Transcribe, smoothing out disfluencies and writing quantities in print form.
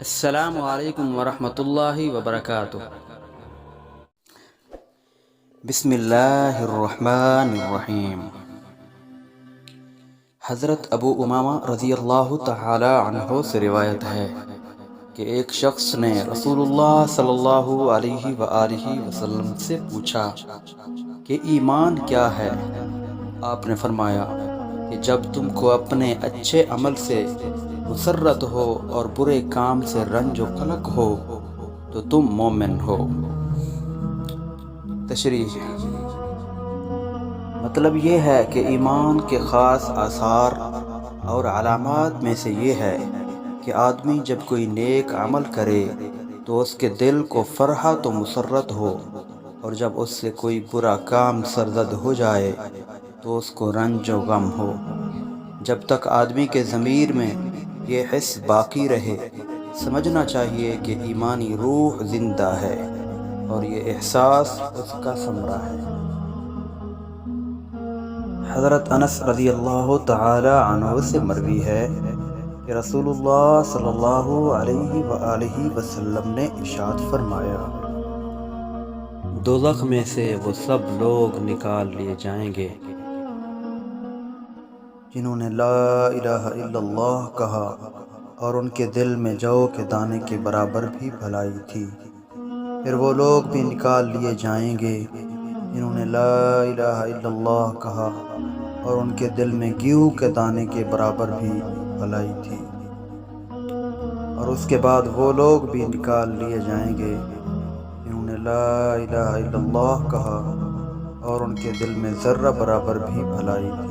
السلام علیکم ورحمۃ اللہ وبرکاتہ۔ بسم اللہ الرحمن الرحیم۔ حضرت ابو امامہ رضی اللہ تعالی عنہ سے روایت ہے کہ ایک شخص نے رسول اللہ صلی اللہ علیہ وآلہ وسلم سے پوچھا کہ ایمان کیا ہے؟ آپ نے فرمایا کہ جب تم کو اپنے اچھے عمل سے مسرت ہو اور برے کام سے رنج و قلق ہو تو تم مومن ہو۔ تشریح: مطلب یہ ہے کہ ایمان کے خاص آثار اور علامات میں سے یہ ہے کہ آدمی جب کوئی نیک عمل کرے تو اس کے دل کو فرحت و مسرت ہو، اور جب اس سے کوئی برا کام سرزد ہو جائے تو اس کو رنج و غم ہو۔ جب تک آدمی کے ضمیر میں یہ حس باقی رہے، سمجھنا چاہیے کہ ایمانی روح زندہ ہے اور یہ احساس اس کا ثمرہ ہے۔ حضرت انس رضی اللہ تعالی عنہ سے مروی ہے کہ رسول اللہ صلی اللہ علیہ وآلہ وسلم نے ارشاد فرمایا: دوزخ میں سے وہ سب لوگ نکال لیے جائیں گے جنہوں نے لا الہ الا اللہ کہا اور ان کے دل میں جو کے دانے کے برابر بھی بھلائی تھی۔ پھر وہ لوگ بھی نکال لیے جائیں گے جنہوں نے لا الہ الا اللہ کہا اور ان کے دل میں گیہوں کے دانے کے برابر بھی بھلائی تھی۔ اور اس کے بعد وہ لوگ بھی نکال لیے جائیں گے جنہوں نے لا الہ الا اللہ کہا اور ان کے دل میں ذرہ برابر بھی بھلائی تھی۔